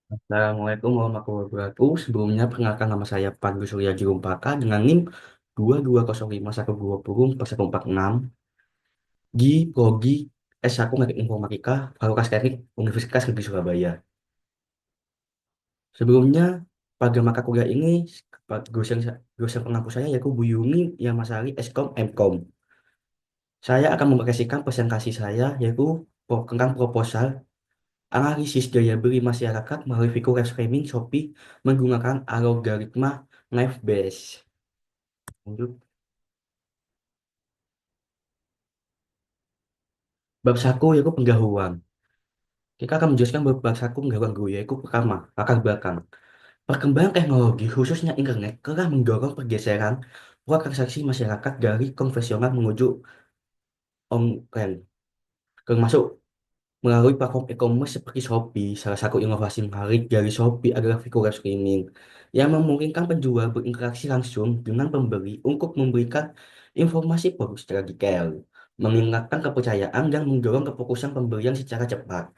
Assalamualaikum warahmatullahi wabarakatuh. Sebelumnya perkenalkan nama saya Pandu Surya Jurumpaka dengan NIM 220511204146 di Prodi S1 Teknik Informatika Fakultas Teknik Universitas Negeri Surabaya. Sebelumnya pada mata kuliah ini dosen pengampu saya yaitu Bu Yuni yang Masari Eskom Mkom. Saya akan mempresentasikan presentasi saya yaitu tentang proposal analisis daya beli masyarakat melalui fitur live streaming Shopee menggunakan algoritma Live Base. Lanjut. Bab saku yaitu pendahuluan. Kita akan menjelaskan bab saku pendahuluan dulu yaitu pertama, latar belakang. Perkembangan teknologi khususnya internet telah mendorong pergeseran pola transaksi masyarakat dari konvensional menuju online, termasuk melalui platform e-commerce seperti Shopee. Salah satu inovasi menarik dari Shopee adalah fitur live streaming yang memungkinkan penjual berinteraksi langsung dengan pembeli untuk memberikan informasi produk secara detail, meningkatkan kepercayaan dan mendorong kefokusan pembelian secara cepat.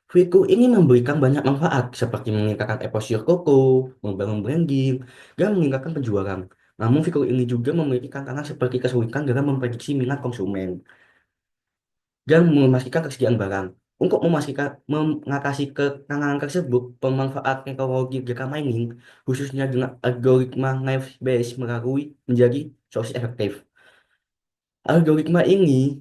Fitur ini memberikan banyak manfaat seperti meningkatkan exposure toko, membangun branding, dan meningkatkan penjualan. Namun fitur ini juga memiliki tantangan seperti kesulitan dalam memprediksi minat konsumen dan memastikan ketersediaan barang. Untuk mengatasi kekurangan tersebut, pemanfaat teknologi data mining, khususnya dengan algoritma Naive Bayes menjadi solusi efektif. Algoritma ini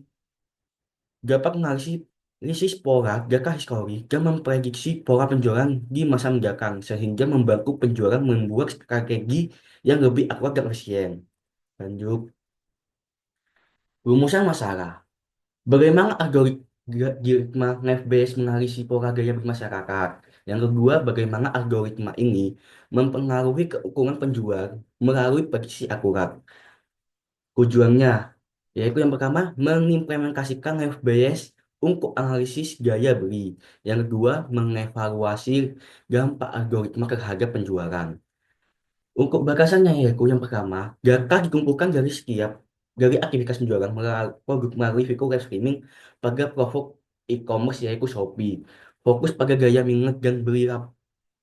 dapat menganalisis pola data histori dan memprediksi pola penjualan di masa mendatang, sehingga membantu penjualan membuat strategi yang lebih akurat dan efisien. Lanjut, rumusan masalah. Bagaimana algoritma Naive-Bayes menganalisis pola gaya bermasyarakat? Yang kedua, bagaimana algoritma ini mempengaruhi keukuran penjual melalui prediksi akurat? Tujuannya, yaitu yang pertama, mengimplementasikan Naive-Bayes untuk analisis gaya beli. Yang kedua, mengevaluasi dampak algoritma terhadap penjualan. Untuk batasannya yaitu yang pertama, data dikumpulkan dari aktivitas penjualan melalui fitur live streaming pada platform e-commerce yaitu Shopee. Fokus pada gaya minat dan beli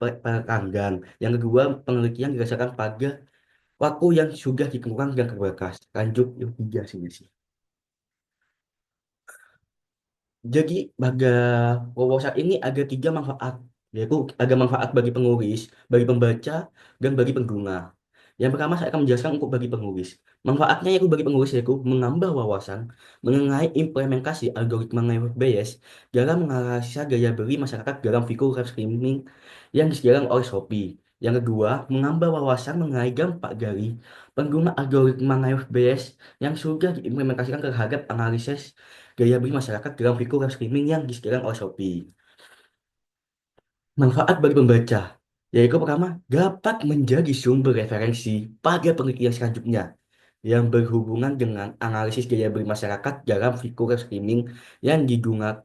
pelanggan. Yang kedua, penelitian didasarkan pada waktu yang sudah ditentukan dan terbatas. Lanjut yang tiga sih. Jadi, pada wawasan ini ada tiga manfaat, yaitu ada manfaat bagi penulis, bagi pembaca, dan bagi pengguna. Yang pertama, saya akan menjelaskan untuk bagi penulis. Manfaatnya yaitu bagi penulis yaitu menambah wawasan mengenai implementasi algoritma Naive Bayes dalam menganalisa gaya beli masyarakat dalam fitur live streaming yang disediakan oleh Shopee. Yang kedua, menambah wawasan mengenai dampak dari pengguna algoritma Naive Bayes yang sudah diimplementasikan terhadap analisis gaya beli masyarakat dalam fitur live streaming yang disediakan oleh Shopee. Manfaat bagi pembaca, yaitu pertama, dapat menjadi sumber referensi pada penelitian selanjutnya yang berhubungan dengan analisis gaya beli masyarakat dalam fitur live streaming yang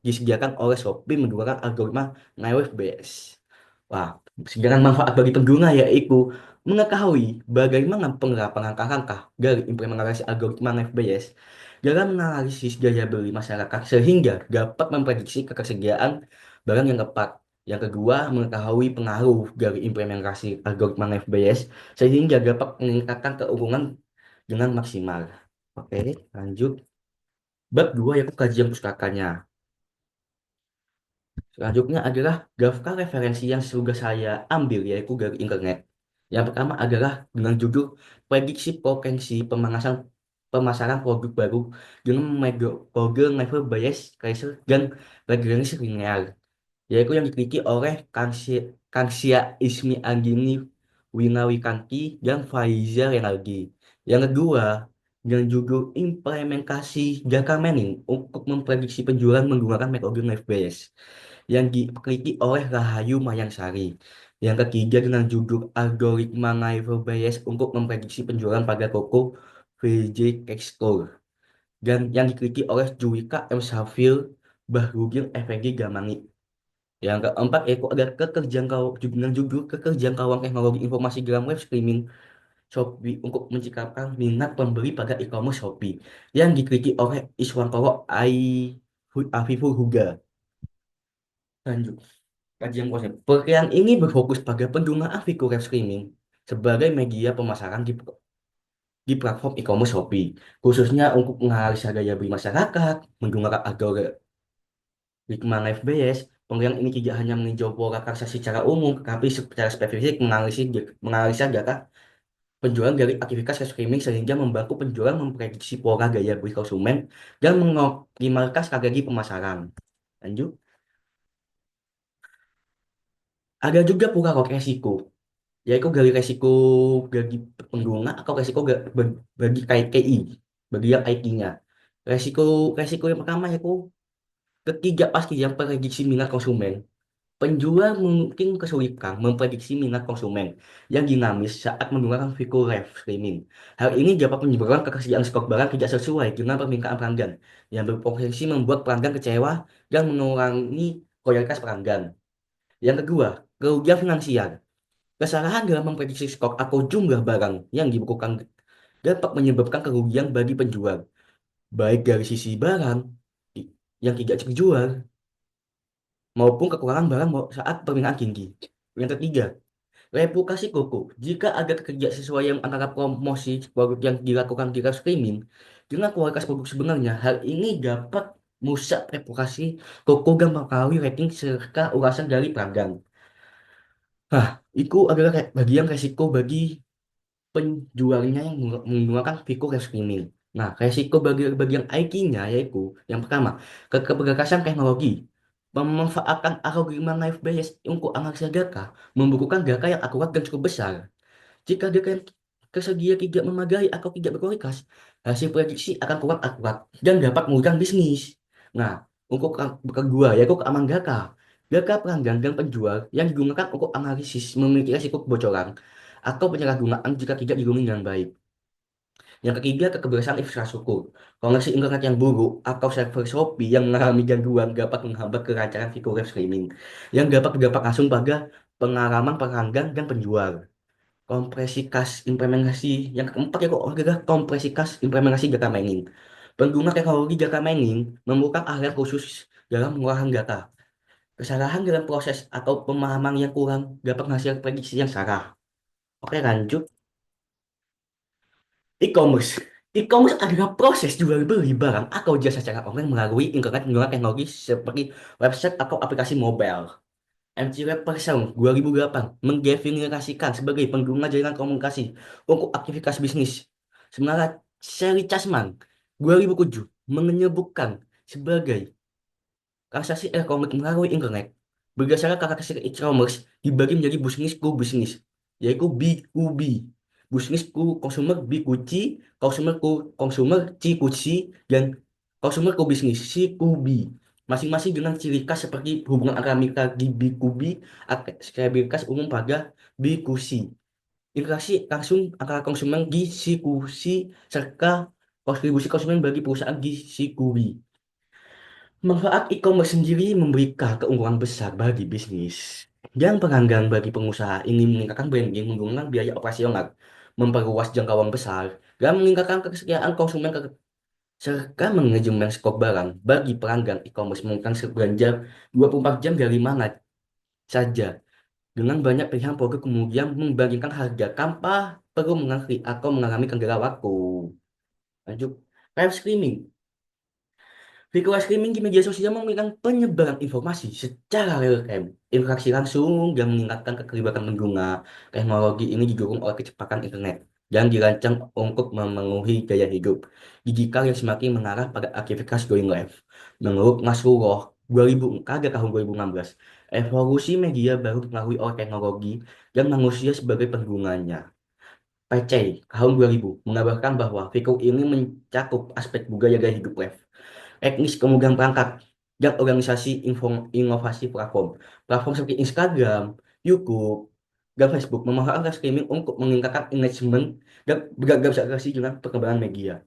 disediakan oleh Shopee menggunakan algoritma Naive Bayes. Wah, sedangkan manfaat bagi pengguna yaitu mengetahui bagaimana penerapan langkah-langkah dari implementasi algoritma Naive Bayes dalam menganalisis gaya beli masyarakat sehingga dapat memprediksi ketersediaan barang yang tepat. Yang kedua, mengetahui pengaruh dari implementasi algoritma Naive Bayes sehingga dapat meningkatkan keuntungan dengan maksimal. Oke, lanjut. Bab 2 yaitu kajian pustakanya. Selanjutnya adalah daftar referensi yang sudah saya ambil yaitu dari internet. Yang pertama adalah dengan judul Prediksi Potensi Pemasaran Produk Baru dengan metode Never Bias Tracer dan Regresi Linear, yaitu yang diteliti oleh Kansia Ismi Anggini Winawikanti dan Faiza Renaldi. Yang kedua, dengan judul Implementasi Data Mining untuk memprediksi penjualan menggunakan metode Naive Bayes yang diteliti oleh Rahayu Mayangsari. Yang ketiga dengan judul Algoritma Naive Bayes untuk memprediksi penjualan pada toko VJ Cake Store dan yang diteliti oleh Juwika M. Safil Bahrudin Effendi Gamani. Yang keempat yaitu ada dengan judul keterjangkauan teknologi informasi dalam web streaming Shopee untuk menciptakan minat pembeli pada e-commerce Shopee yang diteliti oleh Iswantoro Afiful Huga. Lanjut. Kajian konsep. Penelitian ini berfokus pada penggunaan fitur live streaming sebagai media pemasaran di platform e-commerce Shopee, khususnya untuk menganalisa gaya beli masyarakat, menggunakan algoritma live bias. Penelitian ini tidak hanya meninjau pola transaksi secara umum, tetapi secara spesifik menganalisa data penjualan dari aktivitas live streaming sehingga membantu penjualan memprediksi pola gaya beli konsumen dan mengoptimalkan strategi pemasaran. Lanjut, ada juga pula resiko, yaitu dari resiko bagi pengguna atau resiko bagi KI, bagi yang IT-nya. Resiko resiko yang pertama yaitu pasti yang prediksi minat konsumen. Penjual mungkin kesulitan memprediksi minat konsumen yang dinamis saat menggunakan fitur live streaming. Hal ini dapat menyebabkan ketersediaan stok barang tidak sesuai dengan permintaan pelanggan, yang berpotensi membuat pelanggan kecewa dan mengurangi loyalitas pelanggan. Yang kedua, kerugian finansial. Kesalahan dalam memprediksi stok atau jumlah barang yang dibukukan dapat menyebabkan kerugian bagi penjual, baik dari sisi barang yang tidak terjual maupun kekurangan barang saat permintaan tinggi. Yang ketiga, reputasi Koko. Jika ada ketidaksesuaian antara promosi produk yang dilakukan di live streaming dengan kualitas produk sebenarnya, hal ini dapat merusak reputasi Koko dan mempengaruhi rating serta ulasan dari pelanggan. Nah, itu adalah bagian resiko bagi penjualnya yang menggunakan fitur live streaming. Nah, resiko bagi bagian IT-nya yaitu yang pertama, keberlangkasan teknologi. Memanfaatkan algoritma live bias untuk analisa data, membukukan data yang akurat dan cukup besar. Jika data yang tersedia tidak memadai atau tidak berkualitas, hasil prediksi akan kurang akurat dan dapat merugikan bisnis. Nah, untuk kedua, yaitu keamanan data. Data pelanggan dan penjual yang digunakan untuk analisis memiliki risiko kebocoran atau penyalahgunaan jika tidak dilindungi dengan baik. Yang ketiga, kebersihan infrastruktur. Koneksi internet yang buruk atau server Shopee yang mengalami gangguan dapat menghambat kelancaran fitur live streaming yang dapat berdampak langsung pada pengalaman pelanggan dan penjual. Kompresi kas implementasi yang keempat ya kok adalah kompresi kas implementasi data mining. Pengguna teknologi data mining memerlukan ahlian khusus dalam pengolahan data. Kesalahan dalam proses atau pemahaman yang kurang dapat menghasilkan prediksi yang salah. Oke, lanjut. E-commerce. E-commerce adalah proses jual beli barang atau jasa secara online melalui internet menggunakan teknologi seperti website atau aplikasi mobile. MC Web Person 2008 mengdefinisikan sebagai pengguna jaringan komunikasi untuk aktivitas bisnis. Sementara Sherry Chasman 2007 menyebutkan sebagai transaksi elektronik melalui internet. Berdasarkan karakteristik e-commerce dibagi menjadi bisnis to bisnis, yaitu B2B. Bisnis to consumer B2C, consumer to consumer C2C, dan consumer to bisnis C2B. Masing-masing dengan ciri khas seperti hubungan antara mereka di B2B, ciri khas umum pada B2C. Interaksi langsung antara konsumen di C2C serta kontribusi konsumen bagi perusahaan di C2B. Manfaat e-commerce sendiri memberikan keunggulan besar bagi bisnis. Yang pelanggan bagi pengusaha ini meningkatkan branding menggunakan biaya operasional, memperluas jangkauan besar, dan meningkatkan kesetiaan konsumen serta manajemen stok barang bagi pelanggan e-commerce menggunakan belanja 24 jam dari mana saja dengan banyak pilihan produk kemudian membandingkan harga tanpa perlu mengantri atau mengalami kendala waktu. Lanjut, live streaming. Fitur streaming di media sosial memberikan penyebaran informasi secara real time, interaksi langsung, dan meningkatkan keterlibatan pengguna. Teknologi ini didukung oleh kecepatan internet dan dirancang untuk memenuhi gaya hidup digital yang semakin mengarah pada aktivitas going live. Menurut Nasrullah 2000, pada tahun 2016, evolusi media baru dipengaruhi oleh teknologi dan manusia sebagai penggunanya. PC tahun 2000 mengabarkan bahwa fitur ini mencakup aspek budaya gaya hidup live, etnis kemudian perangkat, dan organisasi inovasi platform. Platform seperti Instagram, YouTube, dan Facebook memanfaatkan streaming untuk meningkatkan engagement dan beragamisasi dengan perkembangan media.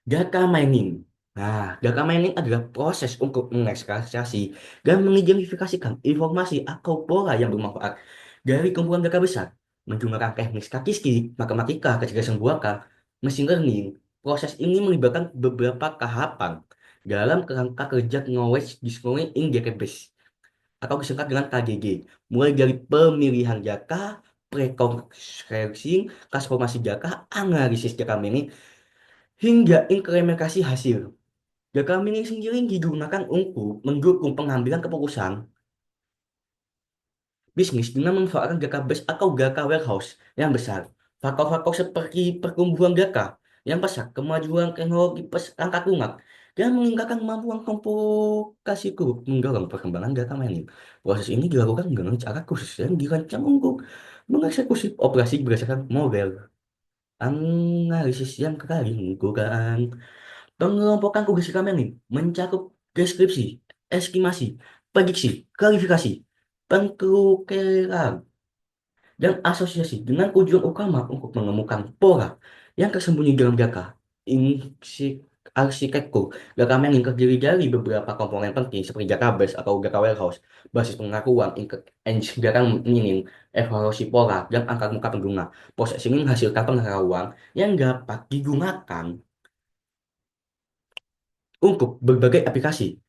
Data mining. Nah, data mining adalah proses untuk mengekstraksi dan mengidentifikasikan informasi atau pola yang bermanfaat dari kumpulan data besar. Menggunakan teknik statistik, matematika, kecerdasan buatan, machine learning. Proses ini melibatkan beberapa tahapan. dalam kerangka kerja knowledge discovery in database atau disingkat dengan KGG, mulai dari pemilihan jaka, pre-processing, transformasi jaka, analisis jaka mining, hingga implementasi hasil. Jaka mining sendiri digunakan untuk mendukung pengambilan keputusan bisnis dengan memanfaatkan Gaka Base atau Gaka Warehouse yang besar. Faktor-faktor seperti pertumbuhan Gaka yang pesat, kemajuan teknologi perangkat lunak, dan meningkatkan kemampuan komputasi grup mendorong perkembangan data mining. Proses ini dilakukan dengan cara khusus yang dirancang untuk mengeksekusi operasi berdasarkan model analisis yang kali menggunakan pengelompokan tugas kami ini mencakup deskripsi, estimasi, prediksi, klarifikasi, pengkelukeran, dan asosiasi dengan tujuan utama untuk menemukan pola yang tersembunyi dalam data. Insi- Arsitektur data mining terdiri dari beberapa komponen penting seperti database atau data warehouse, basis pengakuan, data mining, evaluasi pola, dan angka muka pengguna. Proses ini menghasilkan pengetahuan yang dapat digunakan untuk berbagai aplikasi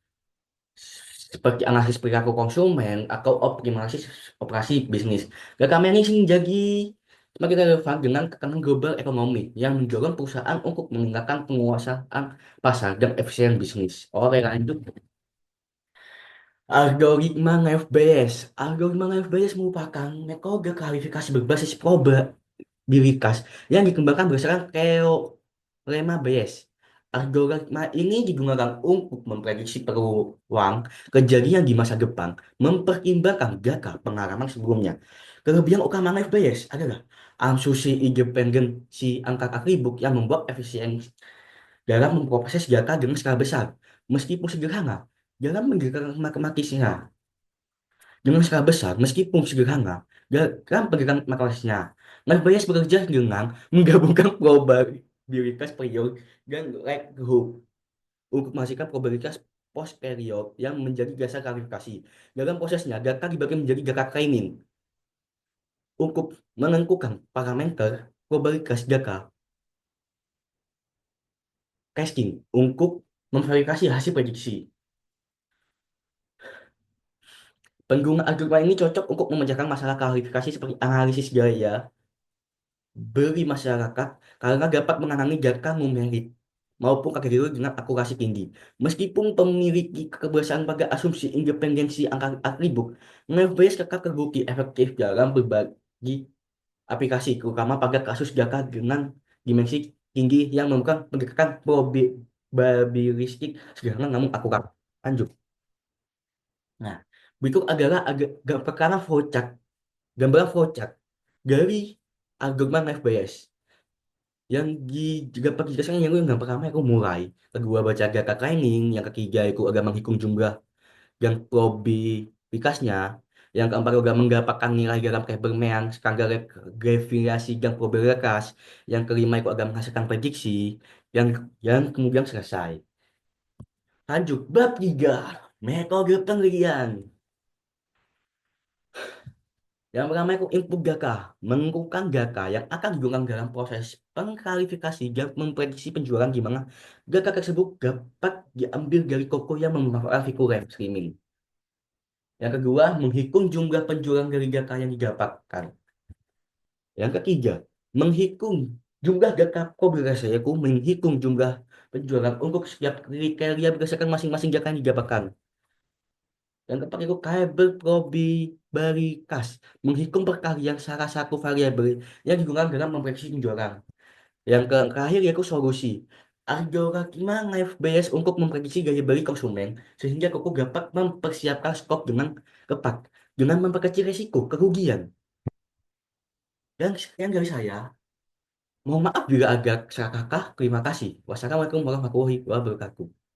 seperti analisis perilaku konsumen atau optimalisasi operasi bisnis. Gagaman ini menjadi semakin relevan dengan tekanan global ekonomi yang mendorong perusahaan untuk meningkatkan penguasaan pasar dan efisien bisnis. Oleh karena itu, algoritma FBS. Algoritma FBS merupakan metode klarifikasi berbasis probabilitas yang dikembangkan berdasarkan teorema Bayes. Algoritma ini digunakan untuk memprediksi peluang kejadian di masa depan, mempertimbangkan data pengalaman sebelumnya. Kelebihan utama Bayes adalah asumsi independensi angka atribut yang membuat efisien dalam memproses data dengan skala besar, meskipun sederhana. Dalam menggunakan matematisnya dengan skala besar, meskipun sederhana, dalam pegangan matematisnya. Bayes bekerja dengan menggabungkan probabilitas period dan likelihood untuk menghasilkan probabilitas posterior yang menjadi dasar klarifikasi. Dalam prosesnya, data dibagi menjadi data training untuk menentukan parameter probabilitas data casting untuk memverifikasi hasil prediksi. Pengguna algoritma ini cocok untuk memecahkan masalah klarifikasi seperti analisis gaya beri masyarakat karena dapat menangani data numerik maupun kategori dengan akurasi tinggi. Meskipun memiliki kebiasaan pada asumsi independensi angka atribut, Navies tetap terbukti efektif dalam berbagi aplikasi, terutama pada kasus data dengan dimensi tinggi yang memerlukan pendekatan probabilistik sederhana namun akurat. Lanjut. Nah, berikut adalah perkara flowchart, gambaran flowchart dari algoritma Navies yang di juga penjelasannya yang pertama aku mulai kedua baca data training yang ketiga itu agak menghitung jumlah yang probabilitasnya yang keempat juga mendapatkan nilai dalam Bermean skala grafirasi dan probabilitas yang kelima itu agak menghasilkan prediksi yang kemudian selesai lanjut bab 3 metode penelitian yang pertama itu input data, mengumpulkan data yang akan digunakan dalam proses pengklarifikasi dan memprediksi penjualan di mana data tersebut dapat diambil dari toko yang memanfaatkan fitur live streaming. Yang kedua, menghitung jumlah penjualan dari data yang didapatkan. Yang ketiga, menghitung jumlah data probabilitas yaitu menghitung jumlah penjualan untuk setiap kriteria berdasarkan masing-masing data yang didapatkan. Yang keempat itu variabel probabilitas, menghitung perkalian salah satu variabel yang digunakan dalam memprediksi penjualan. Yang terakhir yaitu solusi. Algoritma Navies untuk memprediksi gaya beli konsumen sehingga Koko dapat mempersiapkan stok dengan tepat dengan memperkecil risiko kerugian. Dan sekian dari saya. Mohon maaf bila agak salah kata. Terima kasih. Wassalamualaikum warahmatullahi wabarakatuh.